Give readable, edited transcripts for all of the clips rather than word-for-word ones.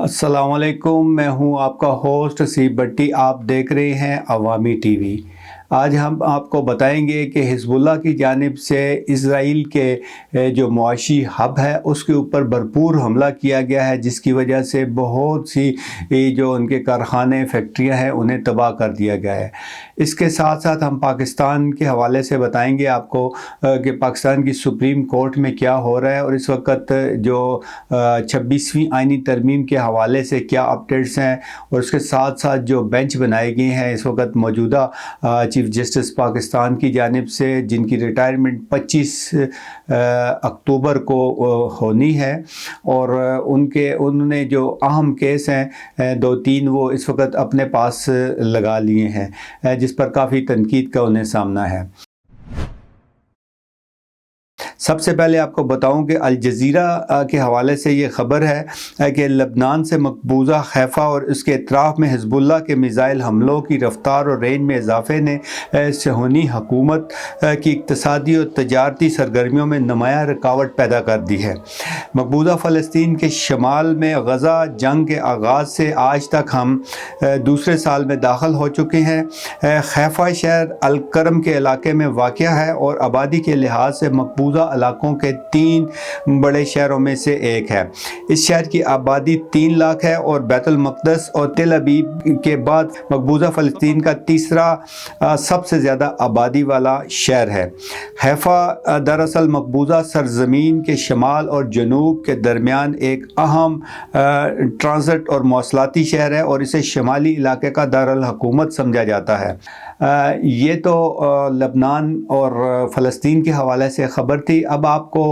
अस्सलाम वालेकुम, मैं हूं आपका होस्ट सी बट्टी। आप देख रहे हैं अवामी टीवी। आज हम आपको बताएंगे कि हिज़्बुल्लाह की जानिब से इज़राइल के जो मुआशी हब है उसके ऊपर भरपूर हमला किया गया है, जिसकी वजह से बहुत सी जो उनके कारखाने फैक्ट्रियां हैं उन्हें तबाह कर दिया गया है। इसके साथ साथ हम पाकिस्तान के हवाले से बताएंगे आपको कि पाकिस्तान की सुप्रीम कोर्ट में क्या हो रहा है और इस वक्त जो 26वीं आइनी तरमीम के हवाले से क्या अपडेट्स हैं, और उसके साथ साथ जो बेंच बनाए गए हैं इस वक्त मौजूदा चीफ जस्टिस पाकिस्तान की जानिब से, जिनकी रिटायरमेंट 25 अक्टूबर को होनी है, और उन्होंने जो अहम केस हैं 2-3 वो इस वक्त अपने पास लगा लिए हैं, जिस पर काफ़ी तनकीद का उन्हें सामना है। सबसे पहले आपको बताऊं कि अल जज़ीरा के हवाले से ये ख़बर है कि लबनान से मकबूजा हैफ़ा और उसके अतराफ़ में हिज़्बुल्लाह के मिज़ाइल हमलों की रफ़्तार और रेंज में इजाफ़े ने सहूनी हुकूमत की इक़्तिसादी और तजारती सरगर्मियों में नुमायाँ रुकावट पैदा कर दी है। मकबूजा फ़लस्तीन के शमाल में गज़ा जंग के आगाज़ से आज तक हम दूसरे साल में दाखिल हो चुके हैं। हैफ़ा शहर अल करम के इलाके में वाक़या है और आबादी के लिहाज से मकबूजा इलाकों के 3 बड़े शहरों में से एक है। इस शहर की आबादी 3 लाख है और बैतुल मक़दस और तेल अबीब के बाद मकबूजा फ़लस्तीन का तीसरा सबसे ज़्यादा आबादी वाला शहर है। हैफ़ा दरअसल मकबूजा सरज़मीन के शमाल और जनूब के दरमियान एक अहम ट्रांजिट और मौसलाती शहर है और इसे शमाली इलाके का दारुल हुकूमत समझा जाता है। ये तो लबनान और फ़लस्तीन के हवाले से ख़बर थी। अब आपको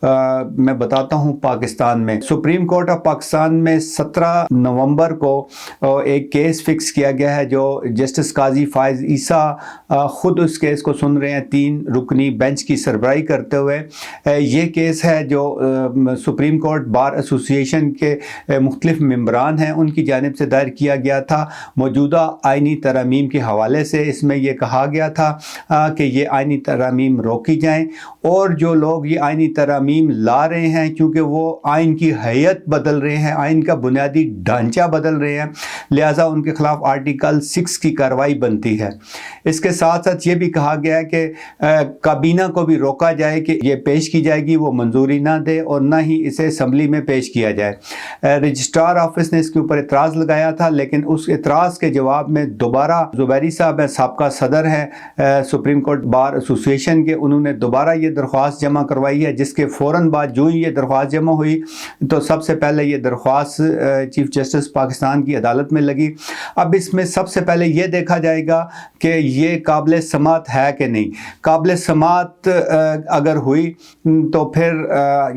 मैं बताता हूँ पाकिस्तान में। सुप्रीम कोर्ट ऑफ पाकिस्तान में 17 नवंबर को एक केस फिक्स किया गया है, जो जस्टिस काजी फ़ाइज़ ईसा ख़ुद उस केस को सुन रहे हैं 3 रुकनी बेंच की सरबराही करते हुए। ये केस है जो सुप्रीम कोर्ट बार एसोसिएशन के मुख्तलिफ मेंबरान हैं उनकी जानिब से दायर किया गया था मौजूदा आइनी तरामीम के हवाले से। इसमें यह कहा गया था कि ये आइनी तरामीम रोकी जाएं, और जो लोग ये आइनी तरामीम ला रहे हैं, क्योंकि वो आइन की हैयत बदल रहे हैं, आइन का बुनियादी ढांचा बदल रहे हैं, लिहाजा उनके खिलाफ आर्टिकल 6 की कार्रवाई बनती है। इसके साथ साथ ये भी कहा गया है कि काबीना को भी रोका जाए कि ये पेश की जाएगी वो मंजूरी ना दे और ना ही इसे असम्बली में पेश किया जाए। रजिस्ट्रार ऑफिस ने इसके ऊपर एतराज़ लगाया था, लेकिन उस एतराज़ के जवाब में दोबारा ज़ुबैरी साहब साबका सदर हैं सुप्रीम कोर्ट बार एसोसिएशन के, उन्होंने दोबारा ये दरख्वास्त जमा करवाई है, जिसके फ़ौरन बाद जो ही ये दरख्वास्त जमा हुई तो सबसे पहले ये दरख्वास्त चीफ जस्टिस पाकिस्तान की अदालत में लगी। अब इसमें सबसे पहले ये देखा जाएगा कि ये काबिल समात है कि नहीं। काबिल समात अगर हुई तो फिर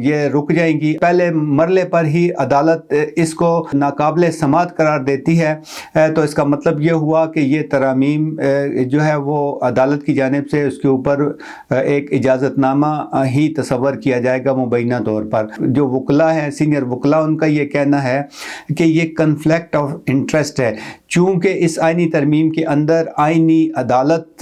ये रुक जाएंगी। पहले मरले पर ही अदालत इसको नाकाबिल समात करार देती है तो इसका मतलब ये हुआ कि ये तरामीम जो है वो अदालत की जानिब से उसके ऊपर एक इजाज़तनामा ही तसव्वुर किया जाएगा मुबैना तौर पर। जो वकला हैं, सीनियर वकला, उनका ये कहना है कि ये कन्फ्लिक्ट ऑफ इंटरेस्ट है, चूँकि इस आइनी तरमीम के अंदर आइनी अदालत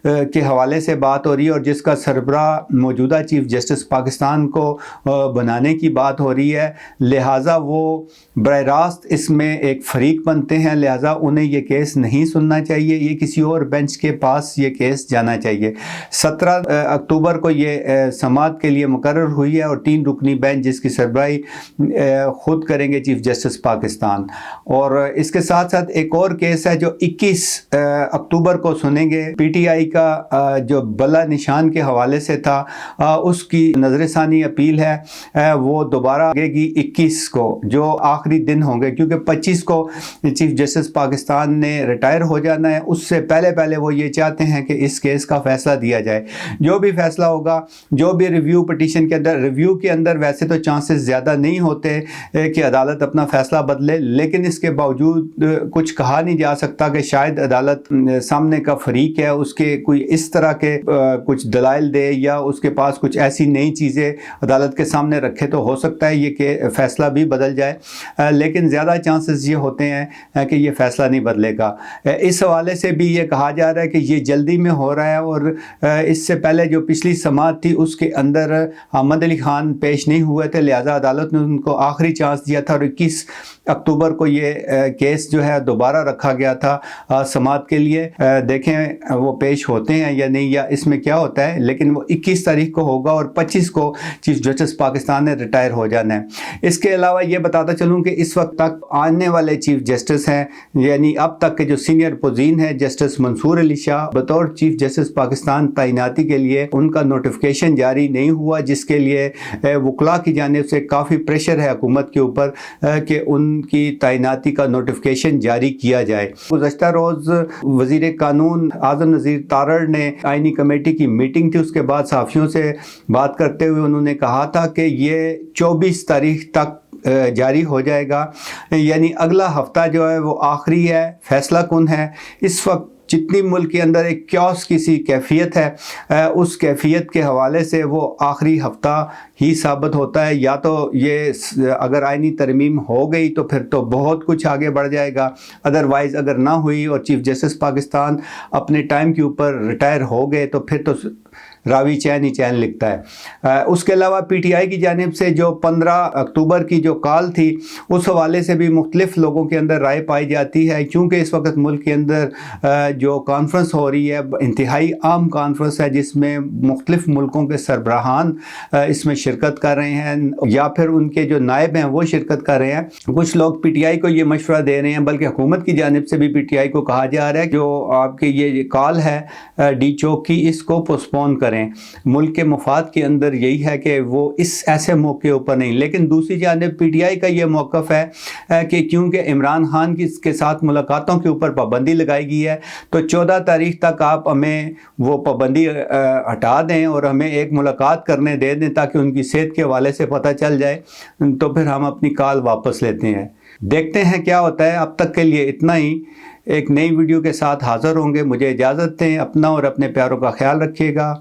के हवाले से बात हो रही है और जिसका सरबराह मौजूदा चीफ जस्टिस पाकिस्तान को बनाने की बात हो रही है, लिहाजा वो बराह रास्त इसमें एक फ़रीक बनते हैं, लिहाजा उन्हें ये केस नहीं सुनना चाहिए, ये किसी और बेंच के पास ये केस जाना चाहिए। 17 अक्टूबर को ये समाअत के लिए मुकर्रर हुई है और 3 रुकनी बेंच जिसकी सरबराही ख़ुद करेंगे चीफ जस्टिस पाकिस्तान। और इसके साथ साथ एक और केस है जो 21 अक्टूबर को सुनेंगे। PTI का जो बल्ला निशान के हवाले से था उसकी नज़रसानी अपील है वो दोबारा आगेगी 21 को, जो आखिरी दिन होंगे, क्योंकि 25 को चीफ जस्टिस पाकिस्तान ने रिटायर हो जाना है। उससे पहले वो ये चाहते हैं कि इस केस का फ़ैसला दिया जाए। जो भी फ़ैसला होगा, जो भी रिव्यू पिटीशन के अंदर, रिव्यू के अंदर वैसे तो चांसेस ज़्यादा नहीं होते कि अदालत अपना फ़ैसला बदले, लेकिन इसके बावजूद कुछ कहा नहीं जा सकता कि शायद अदालत सामने का फरीक है उसके कोई इस तरह के कुछ दलाइल दे या उसके पास कुछ ऐसी नई चीज़ें अदालत के सामने रखे, तो हो सकता है ये कि फ़ैसला भी बदल जाए, लेकिन ज़्यादा चांसेस ये होते हैं कि ये फ़ैसला नहीं बदलेगा। इस हवाले से भी ये कहा जा रहा है कि ये जल्दी में हो रहा है और इससे पहले जो पिछली समाअत थी उसके अंदर अहमद अली ख़ान पेश नहीं हुए थे, लिहाजा अदालत ने उनको आखिरी चांस दिया था और 21 اکتوبر کو یہ کیس جو ہے دوبارہ رکھا گیا تھا سماعت کے لیے. دیکھیں وہ پیش ہوتے ہیں یا نہیں یا اس میں کیا ہوتا ہے، لیکن وہ 21 تاریخ کو ہوگا اور 25 کو چیف جسٹس پاکستان نے ریٹائر ہو جانا ہے. اس کے علاوہ یہ بتاتا چلوں کہ اس وقت تک آنے والے چیف جسٹس ہیں، یعنی اب تک کے جو سینئر پوزیشن ہے، جسٹس منصور علی شاہ بطور چیف جسٹس پاکستان تعیناتی کے لیے ان کا نوٹیفیکیشن جاری نہیں ہوا، جس کے لیے وکلاء کی جانب سے کافی پریشر ہے حکومت کے اوپر کہ ان کی تعیناتی کا نوٹیفیکیشن جاری کیا جائے. گزشتہ روز وزیر قانون اعظم نذیر تارڑ نے آئینی کمیٹی کی میٹنگ تھی، اس کے بعد صحافیوں سے بات کرتے ہوئے انہوں نے کہا تھا کہ یہ 24 تاریخ تک جاری ہو جائے گا، یعنی اگلا ہفتہ جو ہے وہ آخری ہے، فیصلہ کن ہے. اس وقت جتنی ملک کے اندر ایک کیوس کی سی کیفیت ہے، اس کیفیت کے حوالے سے وہ آخری ہفتہ ہی ثابت ہوتا ہے. یا تو یہ اگر آئینی ترمیم ہو گئی تو پھر تو بہت کچھ آگے بڑھ جائے گا، ادروائز اگر نہ ہوئی اور چیف جسٹس پاکستان اپنے ٹائم کے اوپر ریٹائر ہو گئے تو پھر تو راوی چین ہی چین لکھتا ہے. اس کے علاوہ پی ٹی آئی کی جانب سے جو 15 اکتوبر کی جو کال تھی، اس حوالے سے بھی مختلف لوگوں کے اندر رائے پائی جاتی ہے، کیونکہ اس وقت ملک کے اندر جو کانفرنس ہو رہی ہے انتہائی عام کانفرنس ہے، جس میں مختلف ملکوں کے سربراہان اس میں شرکت کر رہے ہیں یا پھر ان کے جو نائب ہیں وہ شرکت کر رہے ہیں. کچھ لوگ پی ٹی آئی کو یہ مشورہ دے رہے ہیں، بلکہ حکومت کی جانب سے بھی پی ٹی آئی کو کہا جا رہا ہے کہ جو آپ کی یہ کال ہے ڈی چوک کی، اس کو پوسٹپون کریں. ملک کے مفاد کے اندر یہی ہے کہ وہ اس ایسے موقع اوپر نہیں. لیکن دوسری جانب پی ٹی آئی کا یہ موقف ہے کہ کیونکہ عمران خان کے ساتھ ملاقاتوں کے اوپر پابندی لگائی گئی ہے، تو 14 تاریخ تک آپ ہمیں وہ پابندی ہٹا دیں اور ہمیں ایک ملاقات کرنے دے دیں تاکہ ان کی صحت کے حوالے سے پتہ چل جائے، تو پھر ہم اپنی کال واپس لیتے ہیں. دیکھتے ہیں کیا ہوتا ہے. اب تک کے لیے اتنا ہی. ایک نئی ویڈیو کے ساتھ حاضر ہوں گے. مجھے اجازت دیں. اپنا اور اپنے پیاروں کا خیال رکھیے گا.